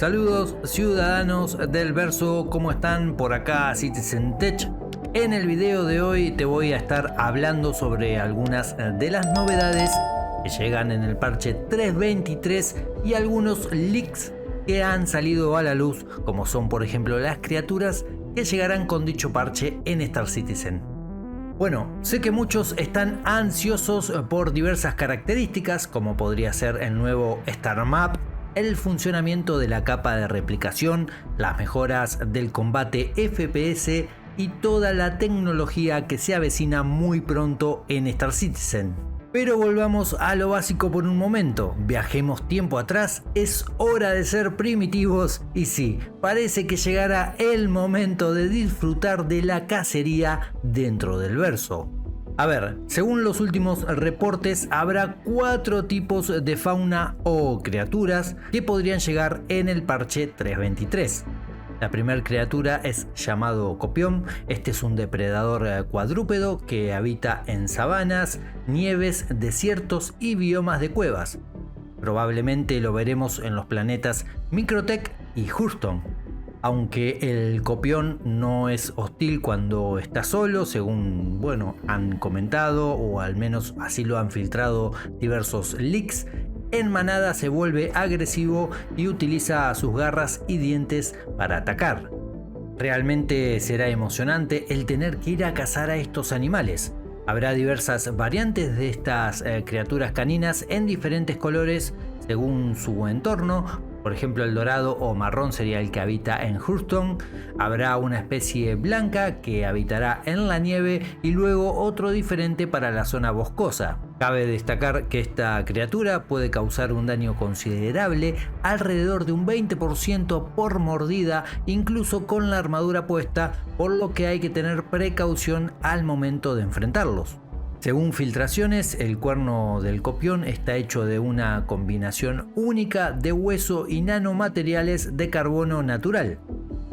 Saludos ciudadanos del verso, ¿cómo están? Por acá Citizen Tech. En el video de hoy te voy a estar hablando sobre algunas de las novedades que llegan en el parche 3.23 y algunos leaks que han salido a la luz, como son por ejemplo las criaturas que llegarán con dicho parche en Star Citizen. Bueno, sé que muchos están ansiosos por diversas características, como podría ser el nuevo Star Map, el funcionamiento de la capa de replicación, las mejoras del combate FPS y toda la tecnología que se avecina muy pronto en Star Citizen. Pero volvamos a lo básico por un momento, viajemos tiempo atrás, es hora de ser primitivos y sí, parece que llegará el momento de disfrutar de la cacería dentro del verso. A ver, según los últimos reportes, habrá 4 tipos de fauna o criaturas que podrían llegar en el parche 3.23. La primera criatura es llamado Copión. Este es un depredador cuadrúpedo que habita en sabanas, nieves, desiertos y biomas de cuevas. Probablemente lo veremos en los planetas Microtech y Hurston. Aunque el Copión no es hostil cuando está solo, según han comentado, o al menos así lo han filtrado diversos leaks, en manada se vuelve agresivo y utiliza sus garras y dientes para atacar. Realmente será emocionante el tener que ir a cazar a estos animales. Habrá diversas variantes de estas criaturas caninas en diferentes colores según su entorno. Por ejemplo, el dorado o marrón sería el que habita en Hurston. Habrá una especie blanca que habitará en la nieve y luego otro diferente para la zona boscosa. Cabe destacar que esta criatura puede causar un daño considerable, alrededor de un 20% por mordida, incluso con la armadura puesta, por lo que hay que tener precaución al momento de enfrentarlos. Según filtraciones, el cuerno del Copión está hecho de una combinación única de hueso y nanomateriales de carbono natural.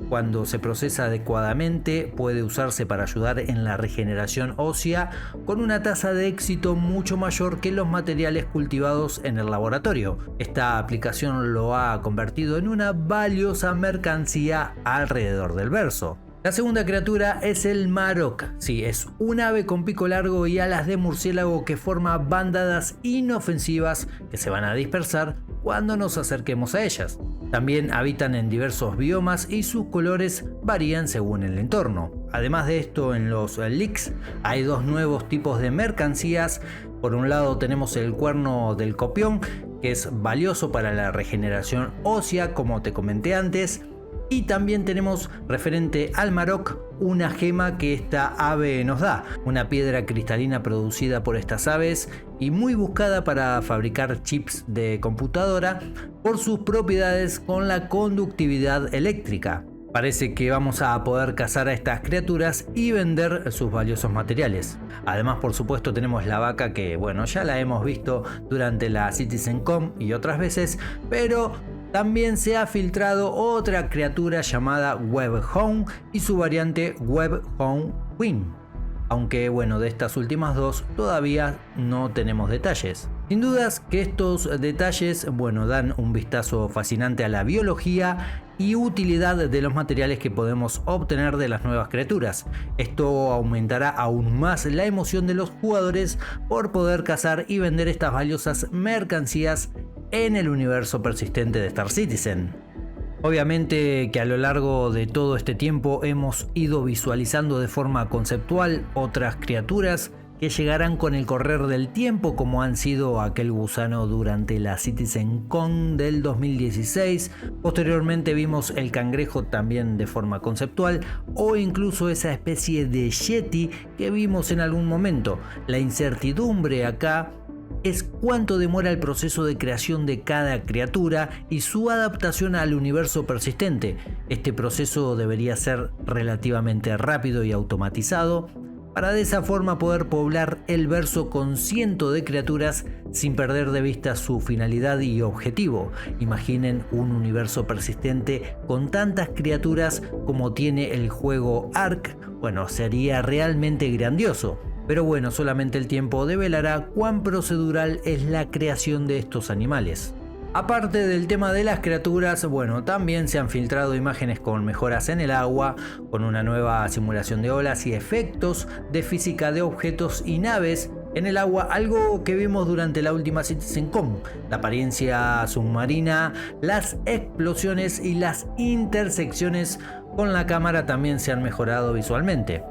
Cuando se procesa adecuadamente, puede usarse para ayudar en la regeneración ósea con una tasa de éxito mucho mayor que los materiales cultivados en el laboratorio. Esta aplicación lo ha convertido en una valiosa mercancía alrededor del verso. La segunda criatura es el Marok. Sí, es un ave con pico largo y alas de murciélago que forma bandadas inofensivas que se van a dispersar cuando nos acerquemos a ellas. También habitan en diversos biomas y sus colores varían según el entorno. Además de esto, en los leaks hay 2 nuevos tipos de mercancías. Por un lado tenemos el cuerno del Copión, que es valioso para la regeneración ósea, como te comenté antes. Y también tenemos, referente al Marok, una gema que esta ave nos da, una piedra cristalina producida por estas aves y muy buscada para fabricar chips de computadora por sus propiedades con la conductividad eléctrica. Parece que vamos a poder cazar a estas criaturas y vender sus valiosos materiales. Además, por supuesto, tenemos la vaca que, ya la hemos visto durante la CitizenCon y otras veces, pero también se ha filtrado otra criatura llamada Webhound y su variante Webhound Queen. Aunque de estas últimas dos todavía no tenemos detalles. Sin dudas que estos detalles dan un vistazo fascinante a la biología y utilidad de los materiales que podemos obtener de las nuevas criaturas. Esto aumentará aún más la emoción de los jugadores por poder cazar y vender estas valiosas mercancías en el universo persistente de Star Citizen. Obviamente que a lo largo de todo este tiempo hemos ido visualizando de forma conceptual otras criaturas que llegarán con el correr del tiempo, como han sido aquel gusano durante la CitizenCon del 2016. Posteriormente vimos el cangrejo también de forma conceptual, o incluso esa especie de yeti que vimos en algún momento. La incertidumbre acá es cuánto demora el proceso de creación de cada criatura y su adaptación al universo persistente. Este proceso debería ser relativamente rápido y automatizado para de esa forma poder poblar el verso con cientos de criaturas sin perder de vista su finalidad y objetivo. Imaginen un universo persistente con tantas criaturas como tiene el juego Ark. Sería realmente grandioso. Pero solamente el tiempo develará cuán procedural es la creación de estos animales. Aparte del tema de las criaturas, bueno, también se han filtrado imágenes con mejoras en el agua, con una nueva simulación de olas y efectos de física de objetos y naves en el agua, algo que vimos durante la última CitizenCon. La apariencia submarina, las explosiones y las intersecciones con la cámara también se han mejorado visualmente.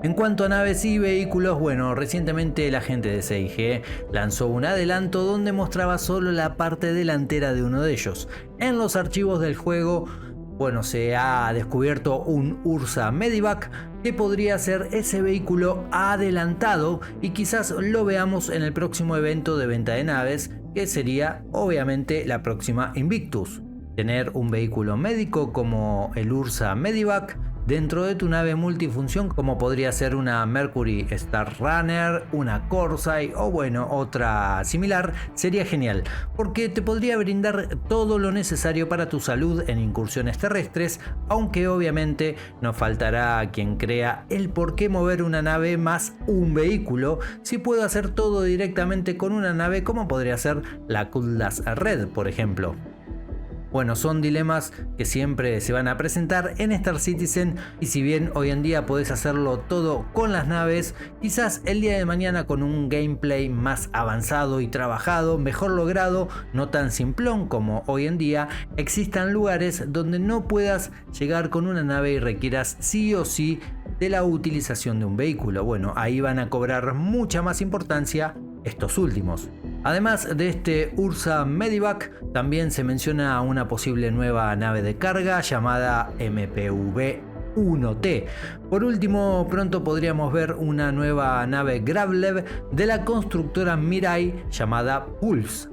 En cuanto a naves y vehículos, bueno, recientemente la gente de CIG lanzó un adelanto donde mostraba solo la parte delantera de uno de ellos. En los archivos del juego, bueno, se ha descubierto un Ursa Medivac que podría ser ese vehículo adelantado y quizás lo veamos en el próximo evento de venta de naves, que sería obviamente la próxima Invictus. Tener un vehículo médico como el Ursa Medivac dentro de tu nave multifunción, como podría ser una Mercury Star Runner, una Corsair o bueno, otra similar, sería genial, porque te podría brindar todo lo necesario para tu salud en incursiones terrestres, aunque obviamente nos faltará quien crea el por qué mover una nave más un vehículo, si puedo hacer todo directamente con una nave como podría ser la Cutlass Red, por ejemplo. Bueno, son dilemas que siempre se van a presentar en Star Citizen, y si bien hoy en día podés hacerlo todo con las naves, quizás el día de mañana con un gameplay más avanzado y trabajado, mejor logrado, no tan simplón como hoy en día, existan lugares donde no puedas llegar con una nave y requieras sí o sí de la utilización de un vehículo. Bueno, ahí van a cobrar mucha más importancia estos últimos. Además de este Ursa Medivac, también se menciona una posible nueva nave de carga llamada MPV-1T. Por último, pronto podríamos ver una nueva nave Gravlev de la constructora Mirai llamada Pulse.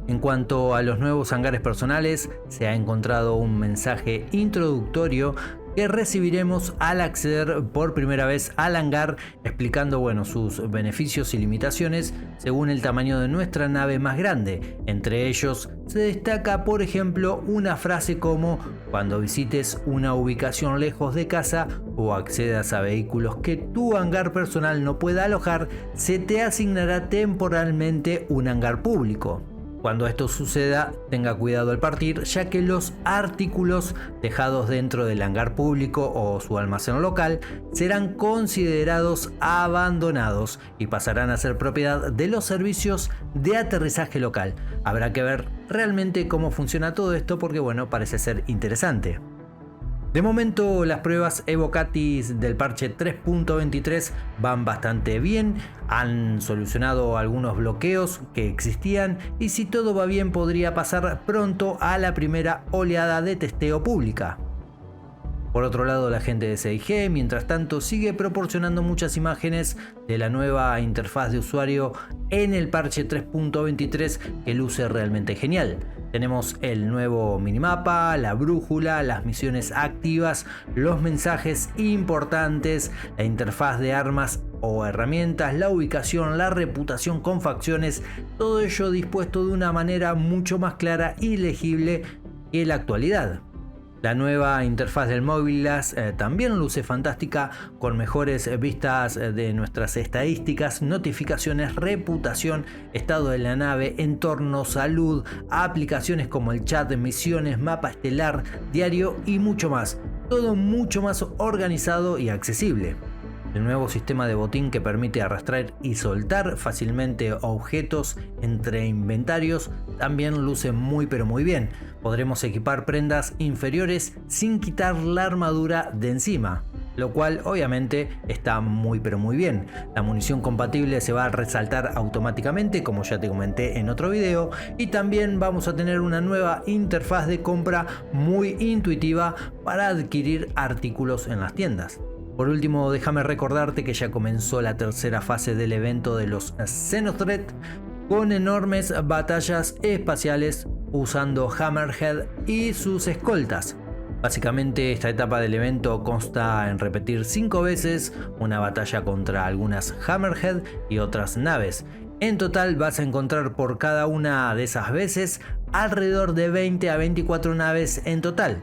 En cuanto a los nuevos hangares personales, se ha encontrado un mensaje introductorio que recibiremos al acceder por primera vez al hangar, explicando sus beneficios y limitaciones según el tamaño de nuestra nave más grande. Entre ellos se destaca, por ejemplo, una frase como: cuando visites una ubicación lejos de casa o accedas a vehículos que tu hangar personal no pueda alojar, se te asignará temporalmente un hangar público. Cuando esto suceda, tenga cuidado al partir, ya que los artículos dejados dentro del hangar público o su almacén local serán considerados abandonados y pasarán a ser propiedad de los servicios de aterrizaje local. Habrá que ver realmente cómo funciona todo esto, porque parece ser interesante. De momento las pruebas Evocatis del parche 3.23 van bastante bien, han solucionado algunos bloqueos que existían y si todo va bien podría pasar pronto a la primera oleada de testeo pública. Por otro lado, la gente de CIG, mientras tanto, sigue proporcionando muchas imágenes de la nueva interfaz de usuario en el parche 3.23 que luce realmente genial. Tenemos el nuevo minimapa, la brújula, las misiones activas, los mensajes importantes, la interfaz de armas o herramientas, la ubicación, la reputación con facciones, todo ello dispuesto de una manera mucho más clara y legible que la actualidad. La nueva interfaz del Mobilas también luce fantástica, con mejores vistas de nuestras estadísticas, notificaciones, reputación, estado de la nave, entorno, salud, aplicaciones como el chat, misiones, mapa estelar, diario y mucho más. Todo mucho más organizado y accesible. El nuevo sistema de botín que permite arrastrar y soltar fácilmente objetos entre inventarios también luce muy bien. Podremos equipar prendas inferiores sin quitar la armadura de encima, lo cual obviamente está muy bien. La munición compatible se va a resaltar automáticamente, como ya te comenté en otro video, y también vamos a tener una nueva interfaz de compra muy intuitiva para adquirir artículos en las tiendas. Por último, déjame recordarte que ya comenzó la tercera fase del evento de los Xenothreat, con enormes batallas espaciales usando Hammerhead y sus escoltas. Básicamente esta etapa del evento consta en repetir 5 veces una batalla contra algunas Hammerhead y otras naves. En total vas a encontrar por cada una de esas veces alrededor de 20 a 24 naves en total.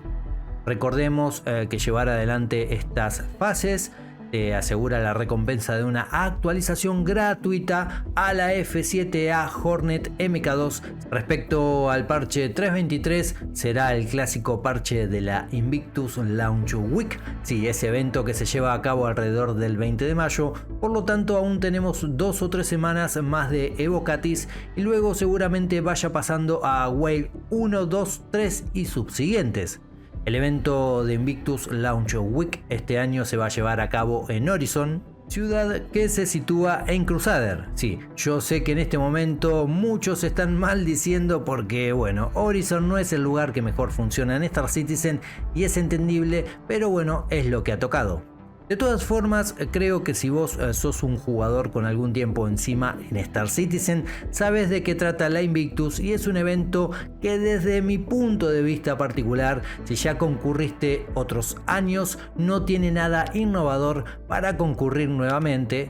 Recordemos que llevar adelante estas fases te asegura la recompensa de una actualización gratuita a la F7A Hornet MK2. Respecto al parche 3.23, será el clásico parche de la Invictus Launch Week, sí, ese evento que se lleva a cabo alrededor del 20 de mayo, por lo tanto aún tenemos 2 o 3 semanas más de Evocatis y luego seguramente vaya pasando a Wave 1, 2, 3 y subsiguientes. El evento de Invictus Launch Week este año se va a llevar a cabo en Horizon, ciudad que se sitúa en Crusader. Sí, yo sé que en este momento muchos están maldiciendo porque, bueno, Horizon no es el lugar que mejor funciona en Star Citizen y es entendible, pero bueno, es lo que ha tocado. De todas formas, creo que si vos sos un jugador con algún tiempo encima en Star Citizen, sabes de qué trata la Invictus y es un evento que desde mi punto de vista particular, si ya concurriste otros años, no tiene nada innovador para concurrir nuevamente,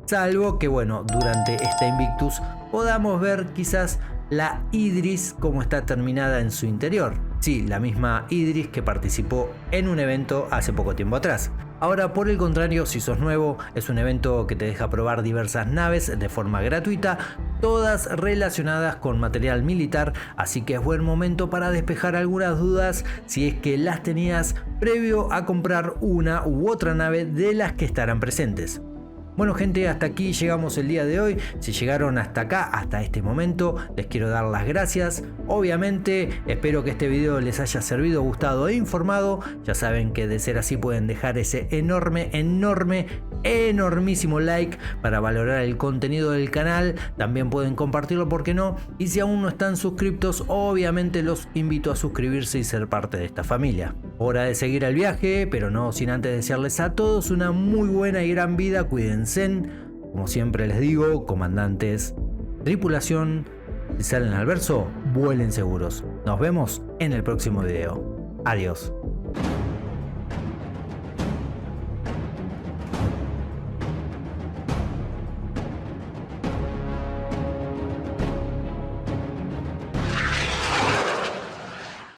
salvo que bueno, durante esta Invictus podamos ver quizás la Idris como está terminada en su interior. Sí, la misma Idris que participó en un evento hace poco tiempo atrás. Ahora, por el contrario, si sos nuevo, es un evento que te deja probar diversas naves de forma gratuita, todas relacionadas con material militar, así que es buen momento para despejar algunas dudas si es que las tenías previo a comprar una u otra nave de las que estarán presentes. Bueno gente, hasta aquí llegamos el día de hoy. Si llegaron hasta acá, hasta este momento, les quiero dar las gracias. Obviamente espero que este video les haya servido, gustado e informado. Ya saben que de ser así pueden dejar ese enormísimo like para valorar el contenido del canal. También pueden compartirlo, ¿por qué no? Y si aún no están suscriptos, obviamente los invito a suscribirse y ser parte de esta familia. Hora de seguir el viaje, pero no sin antes desearles a todos una muy buena y gran vida. Cuídense. Como siempre les digo, comandantes, tripulación, si salen al verso, vuelen seguros. Nos vemos en el próximo video. Adiós.